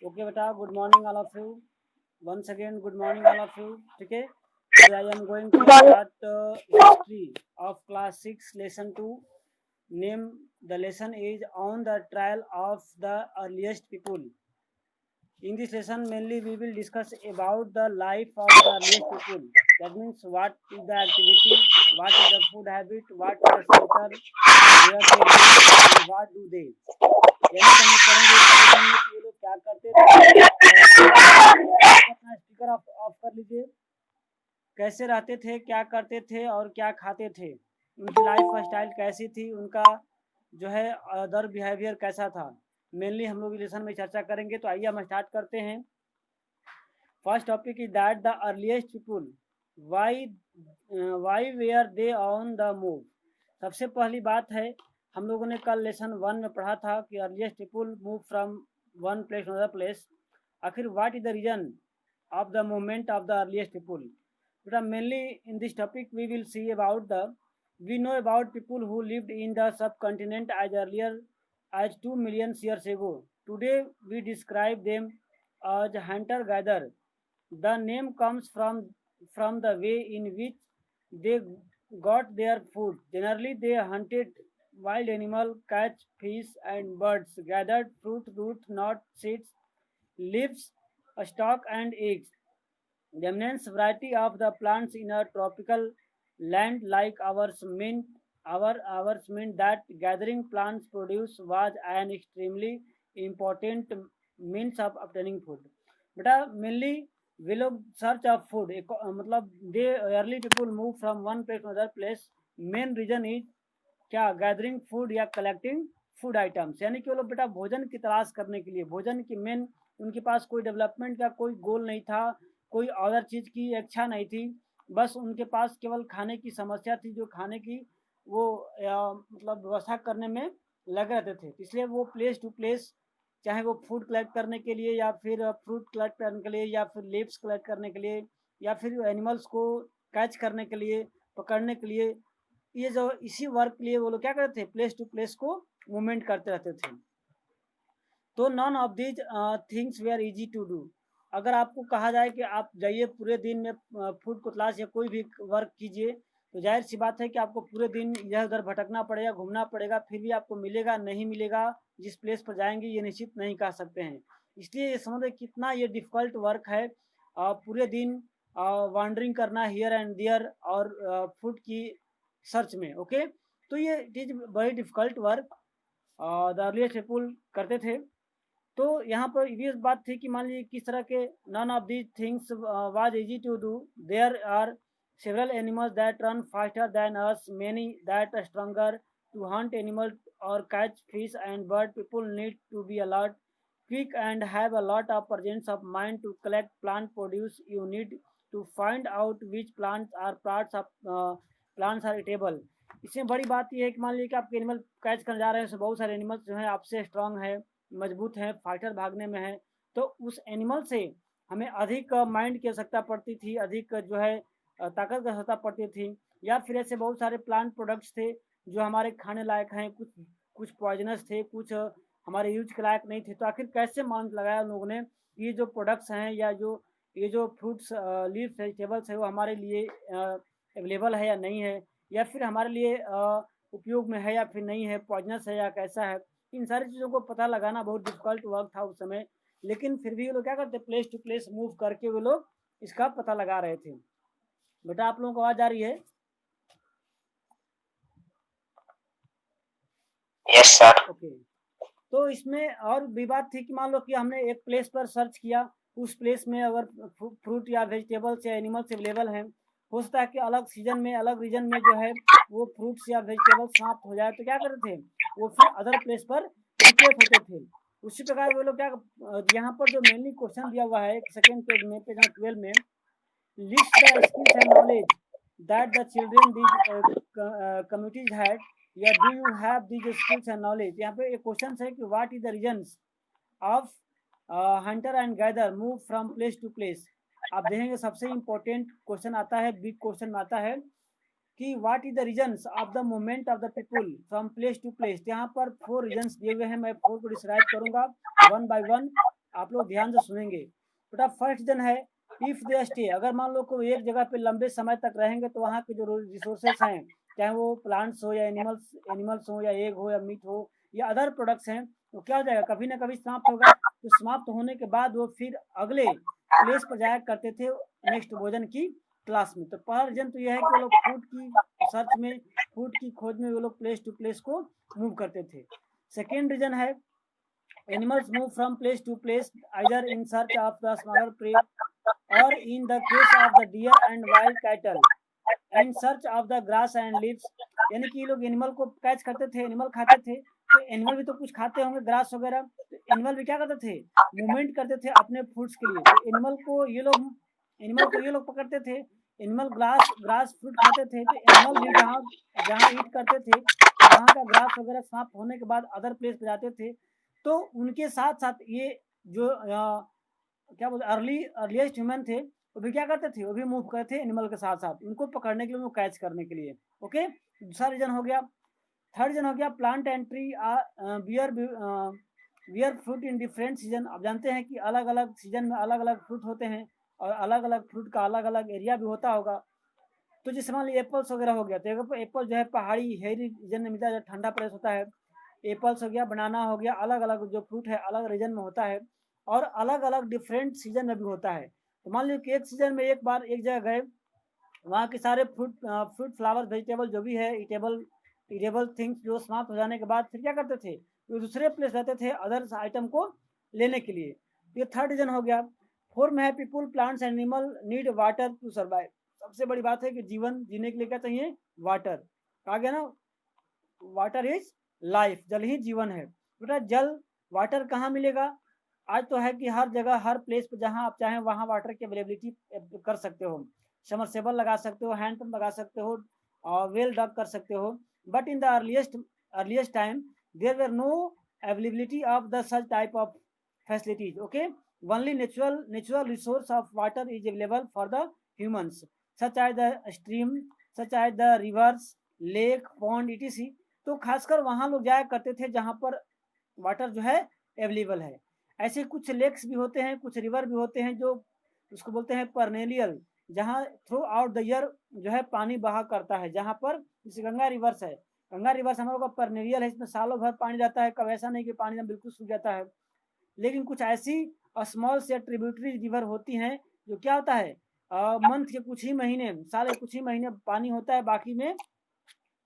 Okay बेटा, good morning all of you. Once again, good morning all of you. ठीक है. Today I am going to start history of class 6 lesson 2. Name the lesson is on the trial of the earliest people. In this lesson, mainly we will discuss about the life of the earliest people. That means what is the activity, what is the food habit, what is the shelter, where they live, and what do they. यानी कि हम पढ़ेंगे इस lesson में कि ये लोग क्या करते थे. अपना स्पीकर ऑफ कर लीजिए. कैसे रहते थे, क्या करते थे और क्या खाते थे, उनकी लाइफ स्टाइल कैसी थी, उनका जो है अदर बिहेवियर कैसा था, मेनली हम लोग लेसन में चर्चा करेंगे. तो आइए हम स्टार्ट करते हैं. First topic is that the earliest people why were they on the move. सबसे पहली बात है, हम लोगों ने कल लेसन 1 में पढ़ा था कि earliest people move from one place to other place. आखिर what is the reason of the movement of the earliest people. But mainly in this topic we will see about we know about people who lived in the subcontinent as earlier as 2 million years ago. Today we describe them as hunter gatherer. The name comes from the way in which they got their food. Generally they hunted wild animal, catch fish and birds, gathered fruit, root, nuts, seeds, leaves, stalk and eggs. The immense variety of the plants in a tropical land like ours meant that gathering plants produce was an extremely important means of obtaining food. बेटा mainly वे लोग search of food, मतलब they early people move from one place to other place. Main reason is क्या, gathering food या collecting food items. यानी कि वो लोग बेटा भोजन की तलाश करने के लिए, भोजन की मेन, उनके पास कोई डेवलपमेंट का कोई गोल नहीं था, कोई अदर चीज़ की इच्छा नहीं थी. बस उनके पास केवल खाने की समस्या थी, जो खाने की वो मतलब व्यवस्था करने में लगे रहते थे. इसलिए वो प्लेस टू प्लेस, चाहे वो फूड कलेक्ट करने के लिए या फिर फ्रूट कलेक्ट करने के लिए या फिर लीव्स कलेक्ट करने के लिए या फिर एनिमल्स को कैच करने के लिए, पकड़ने के लिए, ये जो इसी वर्क के लिए वो लोग क्या करते थे, प्लेस टू प्लेस को मूवमेंट करते रहते थे. तो none of these things were easy to do. अगर आपको कहा जाए कि आप जाइए पूरे दिन में फूड को तलाश या कोई भी वर्क कीजिए, तो जाहिर सी बात है कि आपको पूरे दिन इधर उधर भटकना पड़ेगा, घूमना पड़ेगा, फिर भी आपको मिलेगा नहीं मिलेगा, जिस प्लेस पर जाएंगे ये निश्चित नहीं कह सकते हैं. इसलिए ये समझ कितना ये डिफ़िकल्ट वर्क है, पूरे दिन वॉन्डरिंग करना हियर एंड देयर और फूड की सर्च में. ओके, तो ये it is very difficult work the earliest people करते थे. तो यहाँ पर ये बात थी कि मान लीजिए किस तरह के none of these things was easy to do. There are several animals that run faster than us, many that stronger to hunt animal or catch fish and bird. People need to be alert, quick and have a lot of presence of mind to collect plant produce. You need to find out which plants are parts of plants are eatable. इसमें बड़ी बात यह है कि मान लीजिए कि आप एनिमल कैच करने जा रहे हैं, बहुत सारे एनिमल्स जो हैं आपसे स्ट्रांग है, मजबूत हैं, फाइटर भागने में है, तो उस एनिमल से हमें अधिक माइंड की आवश्यकता पड़ती थी, अधिक जो है ताकत की आवश्यकता पड़ती थी. या फिर ऐसे बहुत सारे प्लांट प्रोडक्ट्स थे जो हमारे खाने लायक हैं, कुछ पॉइजनस थे, कुछ हमारे यूज के लायक नहीं थे. तो आखिर कैसे मान लगाया उन लोगों ने ये जो प्रोडक्ट्स हैं या ये जो फ्रूट्स लीव्स वेजिटेबल्स है वो हमारे लिए अवेलेबल है या नहीं है, या फिर हमारे लिए उपयोग में है या फिर नहीं है, पॉइजनस है या कैसा है. इन सारी चीज़ों को पता लगाना बहुत डिफिकल्ट वर्क था उस समय. लेकिन फिर भी वो लोग क्या करते, प्लेस टू प्लेस मूव करके वो लोग इसका पता लगा रहे थे. बेटा आप लोगों को आवाज़ आ रही है? Yes sir. ओके. तो इसमें और भी बात थी कि मान लो कि हमने एक प्लेस पर सर्च किया, उस प्लेस में अगर फ्रूट या वेजिटेबल्स या एनिमल्स अवेलेबल हैं, हो सकता है कि अलग सीजन में अलग रीजन में जो है वो फ्रूट्स या वेजिटेबल्स समाप्त हो जाए, तो क्या करते थे वो फिर अदर प्लेस पर रिप्लेस होते थे. उसी प्रकार वो लोग क्या, यहाँ पर जो मेनली क्वेश्चन दिया हुआ है सेकेंड पेज में, पेज नंबर 12 में, list the skills and knowledge that the children these communities had, या do you have these skills and knowledge. यहाँ पे एक क्वेश्चन है कि what is the reasons of hunter and gather move from place to place. आप देखेंगे सबसे important question आता है, बिग क्वेश्चन आता है कि what is the reasons of the movement of the people from place to place. यहाँ पर 4 रीजन्स दिए हुए हैं, मैं 4 को डिस्क्राइब करूंगा वन बाय वन, आप लोग ध्यान से सुनेंगे। बेटा फर्स्ट रीजन है इफ दे स्टे, अगर मान लो कोई एक जगह पे लंबे समय तक रहेंगे तो वहाँ के जो रिसोर्सेस हैं, चाहे वो प्लांट्स हो या एनिमल्स हो या एग हो या मीट हो या अदर प्रोडक्ट्स हैं, तो क्या हो जाएगा, कभी ना कभी समाप्त होगा। तो समाप्त होने के बाद वो फिर अगले प्लेस पर जाया करते थे नेक्स्ट भोजन की क्लास में। तो पहला रीजन तो यह है कि वो लोग फूड की सर्च में, फूड की खोज में वो लोग प्लेस टू प्लेस को मूव करते थे। सेकेंड रीजन है animals move from place to place either in search of the smaller prey और in the case of the deer and wild cattle in search of the grass and leaves. यानी कि ये लोग animal को catch करते थे, animal खाते थे, तो एनिमल भी तो कुछ खाते होंगे ग्रास वगैरह, तो एनिमल भी क्या करते थे, मूवमेंट करते थे अपने फूड्स के लिए। तो एनिमल को ये लोग पकड़ते थे, एनिमल ग्रास फ्रूट खाते थे, तो एनिमल भी जहाँ ईट करते थे वहाँ का ग्रास वगैरह समाप्त होने के बाद अदर प्लेस पे जाते थे। तो उनके साथ साथ ये जो क्या बोलते अर्लीस्ट ह्यूमन थे, वो भी क्या करते थे, वो भी मूव करते थे एनिमल के साथ साथ उनको पकड़ने के लिए, उनको कैच करने के लिए। ओके, दूसरा रीजन हो गया। थर्ड रीजन हो गया plant and tree bear fruit in different season. आप जानते हैं कि अलग अलग सीजन में अलग अलग फ्रूट होते हैं और अलग अलग फ्रूट का अलग अलग एरिया भी होता होगा। तो जैसे मान लीजिए एप्पल्स वगैरह हो गया, तो एप्पल जो है पहाड़ी हेरी रीजन में मिलता है, ठंडा प्लेस होता है। एप्पल्स हो गया, बनाना हो गया, अलग अलग जो फ्रूट है अलग रीजन में होता है और अलग अलग डिफरेंट सीजन में भी होता है। तो मान लीजिए कि एक सीजन में एक बार एक जगह गए, वहाँ के सारे फ्रूट फ्लावर वेजिटेबल जो भी है ईटेबल थिंग्स जो समाप्त हो जाने के बाद फिर क्या करते थे, वो दूसरे प्लेस रहते थे अदर आइटम को लेने के लिए। ये थर्ड रीजन हो गया। फोर्थ में है people plants animal need water to survive. सबसे बड़ी बात है कि जीवन जीने के लिए क्या चाहिए, वाटर। कहा गया ना, वाटर इज लाइफ, जल ही जीवन है। बेटा जल वाटर कहाँ मिलेगा, आज तो है कि हर जगह हर प्लेस पे जहाँ आप चाहें वहाँ वाटर की अवेलेबिलिटी कर सकते हो, समरसेबल लगा सकते हो, हैंड पंप लगा सकते हो और वेल डग कर सकते हो। But in the earliest time there were no availability of the such type of facilities. Okay, only natural resource of water is available for the humans such as the stream, such as the rivers, lake, pond etc. तो खासकर वहाँ लोग जाया करते थे जहाँ पर water जो है अवेलेबल है। ऐसे कुछ लेक्स भी होते हैं, कुछ रिवर भी होते हैं जो उसको बोलते हैं परनेलियल, जहाँ थ्रू आउट द ईयर जो है पानी बहा करता है। जहाँ पर जैसे गंगा रिवर्स है, गंगा रिवर्स हम लोग का परनेलियल है, इसमें सालों भर पानी रहता है, कब ऐसा नहीं कि पानी में बिल्कुल सूख जाता है। लेकिन कुछ ऐसी स्मॉल से ट्रिब्यूटरी रिवर होती हैं जो क्या होता है, मंथ के कुछ ही महीने, साल के कुछ ही महीने पानी होता है, बाकी में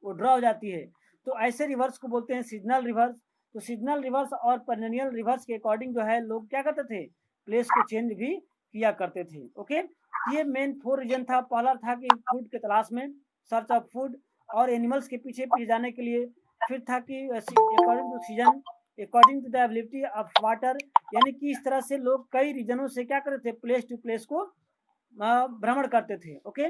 वो ड्रॉ हो जाती है। तो ऐसे रिवर्स को बोलते हैं सीजनल रिवर्स। तो सीजनल रिवर्स और पेरेनियल रिवर्स के अकॉर्डिंग जो है लोग क्या करते थे, प्लेस को चेंज भी किया करते थे। ओके, ये मेन 4 रीजन था। पहला था कि फूड के तलाश में, सर्च ऑफ फूड और एनिमल्स के पीछे पीछे जाने के लिए। फिर था कि according to season, according to the availability of water, यानी कि इस तरह से लोग कई रीजनों से क्या करते थे, प्लेस टू प्लेस को भ्रमण करते थे। ओके,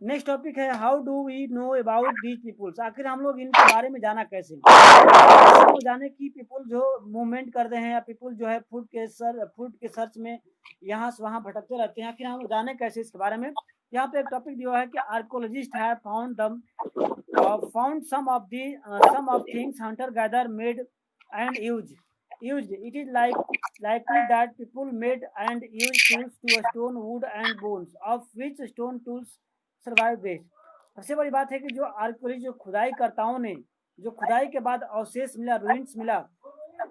नेक्स्ट टॉपिक है how do we know about these peoples. आखिर हम लोग इनके बारे में जाना कैसे, जाने की पीपुल जो मूवमेंट करते हैं या पीपुल जो है फूड के सर्च में यहाँ से वहाँ भटकते रहते हैं, आखिर हम जाने कैसे इसके बारे में। यहाँ पे एक टॉपिक दिया है कि आर्कोलॉजिस्ट है found some of things hunter gather made and used. It is likely that people made and used tools to stone, wood and bones, of which stone tools survive best. सबसे बड़ी बात है कि जो आर्कियोलॉजी, जो खुदाई करताओं ने जो खुदाई के बाद अवशेष मिला, रूइंस मिला,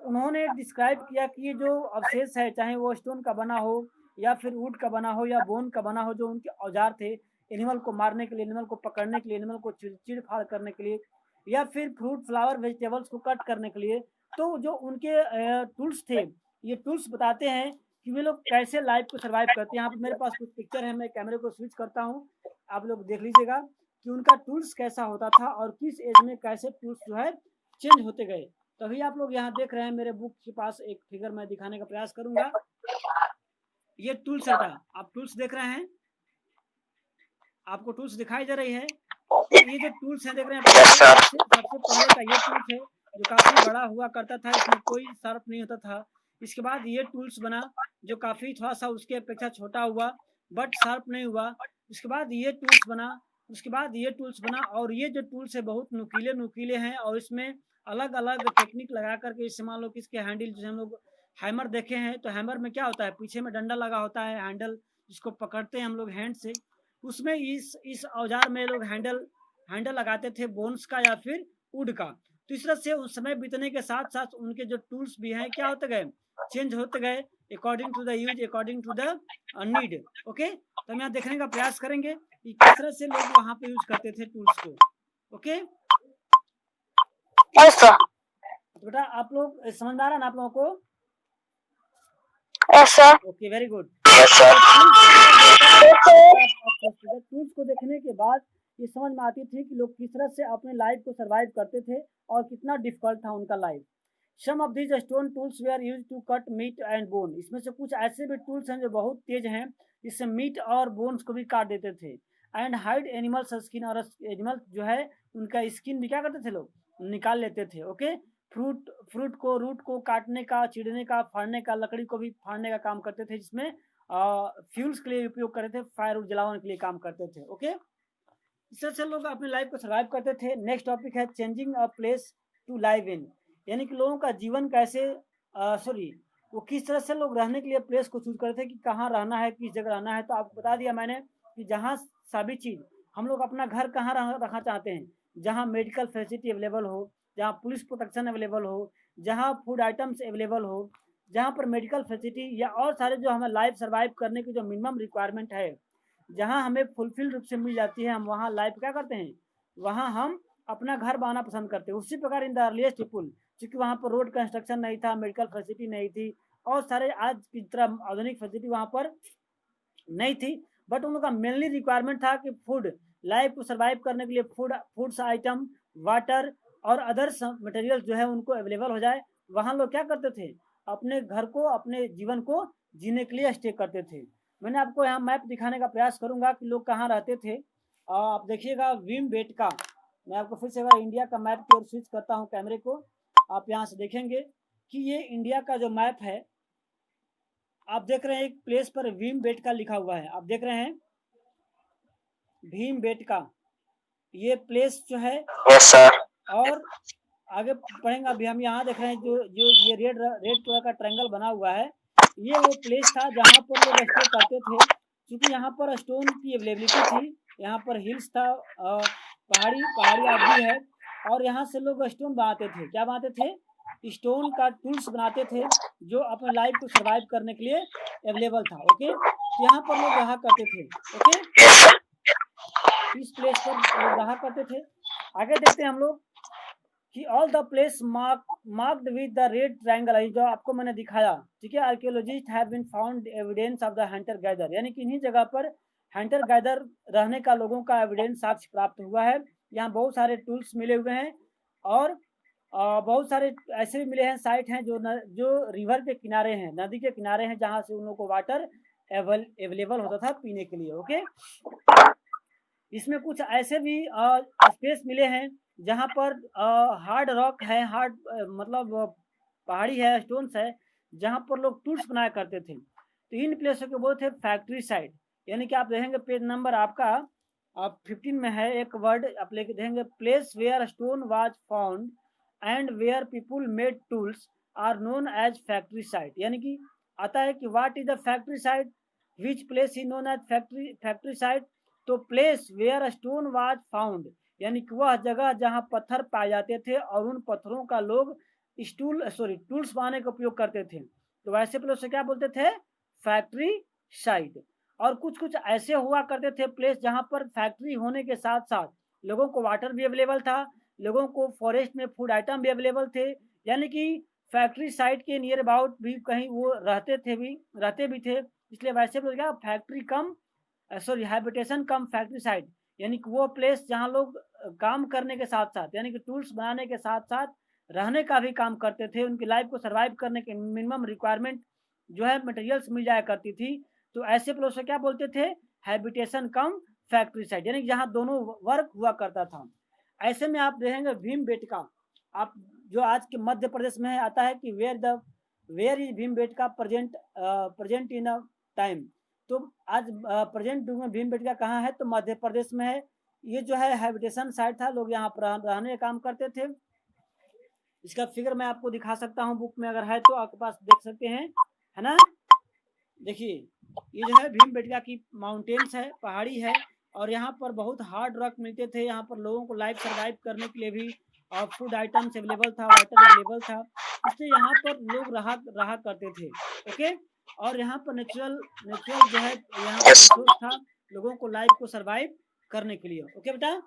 उन्होंने डिस्क्राइब किया कि ये जो अवशेष है, चाहे वो स्टोन का बना हो या फिर वुड का बना हो या बोन का बना हो, जो उनके औजार थे एनिमल को मारने के लिए, एनिमल को पकड़ने के लिए, एनिमल को चिड़ फाड़ करने के लिए, या फिर फ्रूट फ्लावर वेजिटेबल्स को कट करने के लिए। तो जो उनके टूल्स थे, ये टूल्स बताते हैं कि वे लोग कैसे लाइफ को सर्वाइव करते हैं। यहाँ पर मेरे पास कुछ पिक्चर है, मैं कैमरे को स्विच करता हूँ, आप लोग देख लीजिएगा कि उनका टूल्स कैसा होता था और किस एज में कैसे टूल्स जो है चेंज होते गए। तो अभी आप लोग यहाँ देख रहे हैं, मेरे बुक के पास एक फिगर मैं दिखाने का प्रयास करूंगा। ये टूल्स है, आप टूल्स देख रहे हैं, आपको टूल्स दिखाई दे रही है। तो ये जो टूल्स है देख रहे हैं, सबसे पहले का ये टूल्स है जो काफी बड़ा हुआ करता था, इसमें कोई शार्प नहीं होता था। इसके बाद ये टूल्स बना जो काफी थोड़ा सा उसके अपेक्षा छोटा हुआ बट शार्प नहीं हुआ। इसके बाद ये टूल्स बना, उसके बाद ये टूल्स बना, और ये जो टूल्स है बहुत नुकीले हैं, और इसमें अलग अलग टेक्निक लगा करके, इससे मान लो कि इसके हैंडल, जैसे हम लोग हैमर देखे हैं, तो हैमर में क्या होता है, पीछे में डंडा लगा होता है, हैंडल जिसको पकड़ते हैं हम लोग हैंड से। उसमें इस औजार में लोग हैंडल लगाते थे बोन्स का या फिर वुड का। तो इस तरह से उस समय बीतने के साथ साथ उनके जो टूल्स भी हैं क्या होते गए, चेंज होते गए according to the use, according to the need. Okay, तो हम यहाँ देखने का प्रयास करेंगे कि किस तरह से लोग वहाँ पे यूज करते थे टूल्स को। ओके, तो बेटा आप लोग समझ में आ रहा है ना आप लोगों को? Yes sir. Okay, very good. Yes sir. Tools को देखने के बाद ये समझ में आती थी कि लोग किस तरह से अपने लाइफ को सरवाइव करते थे और कितना डिफिकल्ट था उनका life. Some of these stone tools were use to cut meat and bone. इसमें से कुछ ऐसे भी टूल्स हैं जो बहुत तेज हैं, जिससे मीट और बोन्स को भी काट देते थे। एंड हाइड एनिमल्स स्किन, और एनिमल जो है उनका स्किन भी क्या करते थे लोग, निकाल लेते थे। ओके, फ्रूट को, रूट को काटने का, चिड़ने का, फाड़ने का, लकड़ी को भी फाड़ने का काम करते थे, जिसमें फ्यूल्स के लिए उपयोग करते थे, फायर और जलावन के लिए काम करते थे। ओके, इस तरह से लोग अपनी लाइफ को सर्वाइव करते थे। नेक्स्ट टॉपिक है changing a place to live in, यानी कि लोगों का जीवन कैसे, वो किस तरह से लोग रहने के लिए प्लेस को चूज करते थे कि कहाँ रहना है, किस जगह रहना है। तो आपको बता दिया मैंने कि जहाँ सभी चीज़, हम लोग अपना घर कहाँ रखना चाहते हैं, जहाँ मेडिकल फैसिलिटी अवेलेबल हो, जहाँ पुलिस प्रोटेक्शन अवेलेबल हो, जहाँ फूड आइटम्स अवेलेबल हो, जहाँ पर मेडिकल फैसिलिटी या और सारे जो हमें लाइफ सर्वाइव करने की जो मिनिमम रिक्वायरमेंट है, जहाँ हमें फुलफिल रूप से मिल जाती है, हम वहाँ लाइफ क्या करते हैं, वहाँ हम अपना घर बनाना पसंद करते हैं। उसी प्रकार इन द अर्लीस्ट पीपुल, क्योंकि वहाँ पर रोड कंस्ट्रक्शन नहीं था, मेडिकल फैसिलिटी नहीं थी, और सारे आज की तरह आधुनिक फैसिलिटी वहाँ पर नहीं थी, बट उन लोग का मेनली रिक्वायरमेंट था कि फूड, लाइफ को सर्वाइव करने के लिए फूड्स आइटम, वाटर और अदर्स मटेरियल जो है उनको अवेलेबल हो जाए। वहाँ लोग क्या करते थे, अपने घर को, अपने जीवन को जीने के लिए स्टे करते थे। मैंने आपको यहाँ मैप दिखाने का प्रयास करूंगा कि लोग कहाँ रहते थे। आप देखिएगा भीमबेटका, मैं आपको फिर से एक बार इंडिया का मैप की ओर स्विच करता हूँ कैमरे को। आप यहाँ से देखेंगे कि ये इंडिया का जो मैप है, आप देख रहे हैं एक प्लेस पर भीमबेटका लिखा हुआ है, आप देख रहे हैं भीमबेटका, ये प्लेस जो है। Yes sir. और आगे पढ़ेंगे, अभी हम यहाँ देख रहे हैं जो जो ये रेड कलर का ट्रायंगल बना हुआ है, ये वो प्लेस था जहाँ पर लोग स्टे करते थे। क्योंकि यहाँ पर स्टोन की अवेलेबिलिटी थी, यहाँ पर हिल्स था, पहाड़ी आदि है, और यहाँ से लोग स्टोन बनाते थे। क्या बनाते थे, स्टोन का टूल्स बनाते थे, जो अपने लाइफ को सर्वाइव करने के लिए अवेलेबल था। ओके, तो यहाँ पर लोग रहा करते थे। ओके, इस प्लेस पर लोग रहा करते थे। आगे देखते हैं हम लोग कि all the place marked with the red triangle, जो आपको मैंने दिखाया, ठीक है। Archaeologist have been found evidence of the hunter gather, यानी कि इन्हीं जगह पर हंटर गैदर रहने का लोगों का एविडेंस साक्ष्य प्राप्त हुआ है। यहाँ बहुत सारे टूल्स मिले हुए हैं, और बहुत सारे ऐसे भी मिले हैं, साइट हैं जो रिवर के किनारे हैं, नदी के किनारे हैं, जहाँ से उन लोगों को वाटर अवेलेबल होता था पीने के लिए। ओके, इसमें कुछ ऐसे भी स्पेस मिले हैं जहाँ पर हार्ड रॉक है, हार्ड मतलब पहाड़ी है, स्टोन्स है, जहाँ पर लोग टूल्स बनाया करते थे। तो इन प्लेसों के बोलते थे फैक्ट्री साइड, यानी कि आप देखेंगे पेज नंबर आपका 15 में है, एक वर्ड आप लेके देखेंगे, place where stone was found and where people made tools are known as factory site. यानी कि आता है कि what is the factory site, which place is known as factory site. तो place where stone was found, यानी कि वह जगह जहां पत्थर पाए जाते थे और उन पत्थरों का लोग टूल्स बनाने का उपयोग करते थे, तो वैसे प्लेस से क्या बोलते थे, फैक्ट्री साइट। और कुछ कुछ ऐसे हुआ करते थे प्लेस जहां पर फैक्ट्री होने के साथ साथ लोगों को वाटर भी अवेलेबल था, लोगों को फॉरेस्ट में फूड आइटम भी अवेलेबल थे, यानी कि फैक्ट्री साइट के नियर अबाउट भी कहीं वो रहते भी थे। इसलिए वैसे बोल क्या, फैक्ट्री कम हैबिटेशन कम फैक्ट्री साइट, यानी कि वो प्लेस जहाँ लोग काम करने के साथ साथ, यानी कि टूल्स बनाने के साथ साथ रहने का भी काम करते थे, उनकी लाइफ को सर्वाइव करने के मिनिमम रिक्वायरमेंट जो है मटेरियल्स मिल जाया करती थी। तो ऐसे प्लेस को क्या बोलते थे, हैबिटेशन कम फैक्ट्री साइट, यानी कि जहाँ दोनों वर्क हुआ करता था। ऐसे में आप देखेंगे भीमबेटका, आप जो आज के मध्य प्रदेश में है, आता है कि where is Bhimbetka present in a time. तो आज प्रेजेंट युग में भीमबेटका कहाँ है, तो मध्य प्रदेश में है। ये जो है हैबिटेशन साइट था, लोग यहाँ पर रहने का काम करते थे। इसका फिगर मैं आपको दिखा सकता हूँ, बुक में अगर है तो आपके पास देख सकते हैं, है ना। देखिए ये जो है भीमबेटका की माउंटेन्स है, पहाड़ी है, और यहाँ पर बहुत हार्ड रॉक मिलते थे। यहाँ पर लोगों को लाइफ सर्वाइव करने के लिए भी फूड आइटम्स अवेलेबल था, वाटर अवेलेबल था, इसलिए यहाँ पर लोग रहा करते थे। ओके, और यहाँ पर नेचुरल जो है यहाँ पर सोर्स था लोगों को लाइफ को सर्वाइव करने के लिए। ओके बेटा,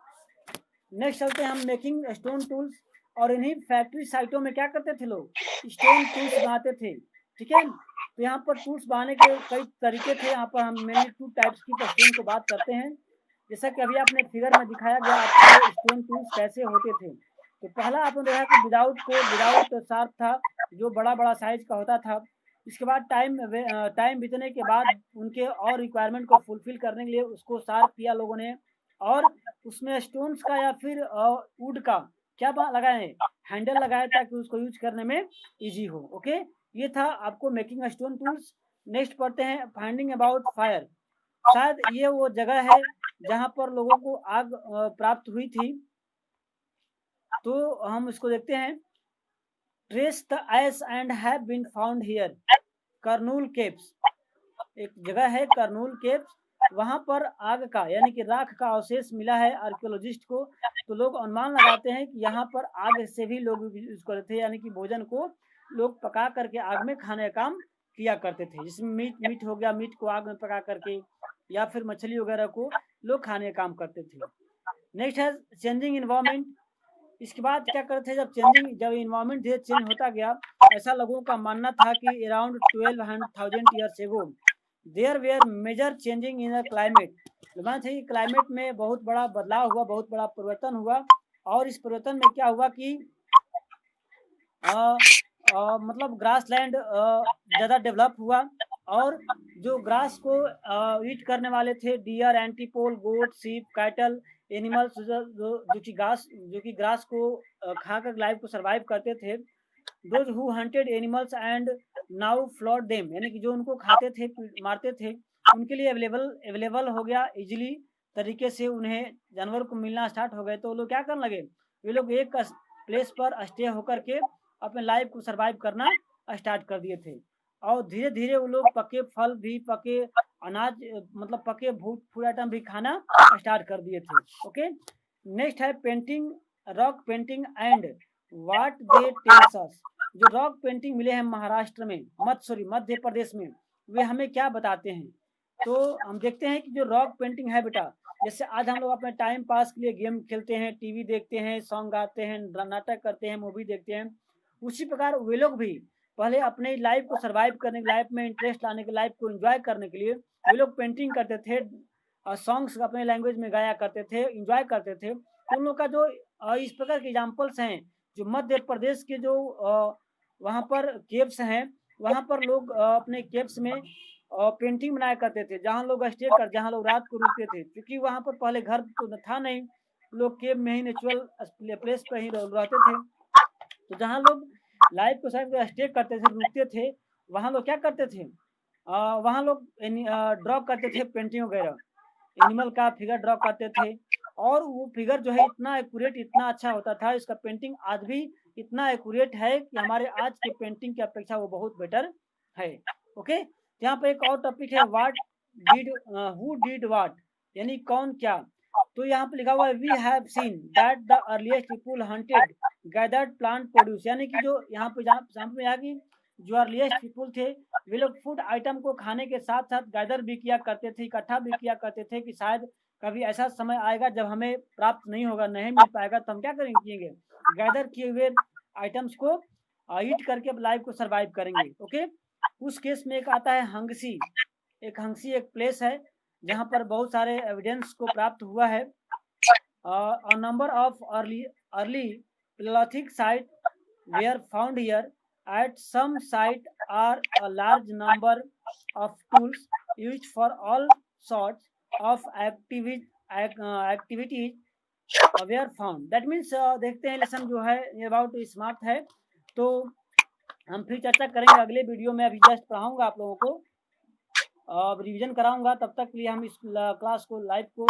नेक्स्ट चलते हैं हम मेकिंग स्टोन टूल्स। और इन्हीं फैक्ट्री साइटों में क्या करते थे लोग, स्टोन टूल्स बनाते थे। ठीक है, तो यहाँ पर टूल्स बनाने के कई तरीके थे। यहाँ पर हम मेनली 2 टाइप्स की स्टोन को बात करते हैं। जैसा कि अभी आपने फिगर में दिखाया गया आपको स्टोन टूल्स कैसे होते थे। तो पहला आपने देखा कि विदाउट शार्प था, जो बड़ा बड़ा साइज का होता था। इसके बाद टाइम बीतने के बाद उनके और रिक्वायरमेंट को फुलफिल करने के लिए उसको शार्प किया लोगों ने, और उसमें स्टोन्स का या फिर वुड का क्या लगाए, हैंडल लगाया ताकि उसको यूज करने में इजी हो। ओके, ये था आपको मेकिंग स्टोन टूल्स। नेक्स्ट पढ़ते हैं फाइंडिंग अबाउट फायर। शायद ये वो जगह है जहां पर लोगों को आग प्राप्त हुई थी। तो हम इसको देखते हैं। Trace the ash and have been found here, Kurnool caves. एक जगह है करनूल केव्स, वहां पर आग का यानी कि राख का अवशेष मिला है आर्कियोलॉजिस्ट को। तो लोग अनुमान लगाते हैं कि यहाँ पर आग से भी लोग यूज करते थे, यानी कि भोजन को लोग पका करके आग में खाने का काम किया करते थे। जिसमें मीट हो गया, मीट को आग में पका करके, या फिर मछली वगैरह को लोग खाने का काम करते थे। नेक्स्ट है चेंजिंग इन्वायरमेंट। इसके बाद क्या करते थे, जब इन्वायरमेंट धीरे चेंज होता गया, ऐसा लोगों का मानना था कि around 12,000 years ago there were major changing in the climate. माना था कि क्लाइमेट में बहुत बड़ा बदलाव हुआ, बहुत बड़ा परिवर्तन हुआ। और इस परिवर्तन में क्या हुआ कि मतलब ग्रास लैंड ज़्यादा डेवलप हुआ, और जो ग्रास को ईट करने वाले थे, डियर, एंटीपोल, गोट, सीप, कैटल, एनिमल्स जो कि ग्रास को खाकर लाइफ को सरवाइव करते थे। Those who hunted animals and now followed them, यानी कि जो उनको खाते थे, मारते थे, उनके लिए अवेलेबल हो गया इजीली तरीके से, उन्हें जानवर को मिलना स्टार्ट हो गए। तो वो लोग क्या करने लगे, वे लोग एक प्लेस पर स्टे होकर के अपने लाइफ को सरवाइव करना स्टार्ट कर दिए थे। और धीरे धीरे वो लोग पके फल भी, पके अनाज, मतलब पके फूड आइटम भी खाना स्टार्ट कर दिए थे। ओके, नेक्स्ट है painting, rock painting and what they tells us. जो रॉक पेंटिंग मिले हैं महाराष्ट्र में, मध्य प्रदेश में, वे हमें क्या बताते हैं। तो हम देखते हैं कि जो रॉक पेंटिंग है बेटा, जैसे आज हम लोग अपने टाइम पास के लिए गेम खेलते हैं, टीवी देखते हैं, सॉन्ग गाते हैं, नाटक करते हैं, मूवी देखते हैं, उसी प्रकार वे लोग भी पहले अपने लाइफ को सरवाइव करने के, लाइफ में इंटरेस्ट लाने के, लाइफ को एंजॉय करने के लिए वे लोग पेंटिंग करते थे, और सॉन्ग्स अपने लैंग्वेज में गाया करते थे, एंजॉय करते थे। तो उन लोग का जो इस प्रकार के एग्जाम्पल्स हैं, जो मध्य प्रदेश के जो वहाँ पर केव्स हैं, वहाँ पर लोग अपने केव्स में पेंटिंग बनाया करते थे, जहाँ लोग जहाँ लोग रात को रुकते थे, क्योंकि वहाँ पर पहले घर तो था नहीं, लोग केव में ही नेचुरल प्लेस पर ही रहते थे। तो जहाँ लोग लाइफ को स्टे करते थे, रुकते थे, वहाँ लोग क्या करते थे, वहाँ लोग ड्रॉ करते थे पेंटिंग वगैरह, एनिमल का फिगर ड्रॉ करते थे। और वो फिगर जो है इतना एक्यूरेट, इतना अच्छा होता था, इसका पेंटिंग आज भी इतना एक्यूरेट है कि हमारे आज के पेंटिंग की अपेक्षा वो बहुत बेटर है। ओके, यहाँ पे एक और टॉपिक है, what did who did what, यानी कौन क्या। तो यहाँ पे लिखा हुआ है, we have seen that the earliest people hunted gathered plant produce, यानी कि जो यहाँ पे जो अर्लीस्ट पीपल थे, वे लोग फूड आइटम को खाने के साथ साथ गैदर भी किया करते थे, इकट्ठा भी किया करते थे, कि शायद कभी ऐसा समय आएगा जब हमें प्राप्त नहीं होगा, नहीं मिल पाएगा, तो हम क्या करेंगे, गैदर किए हुए आइटम्स को ईट करके लाइफ को सरवाइव करेंगे। ओके, उस केस में एक आता है हंगसी। एक प्लेस है जहाँ पर बहुत सारे एविडेंस को प्राप्त हुआ है। a number of early Paleolithic sites were found here. At some site are a large number of tools used for all sorts of activities were found. That means देखते हैं लेसन जो है अबाउट समाप्त है। तो हम फिर चर्चा करेंगे अगले वीडियो में। अभी जस्ट पढ़ाऊंगा आप लोगों को, अब रिवीजन कराऊंगा, तब तक के लिए हम इस क्लास को लाइव को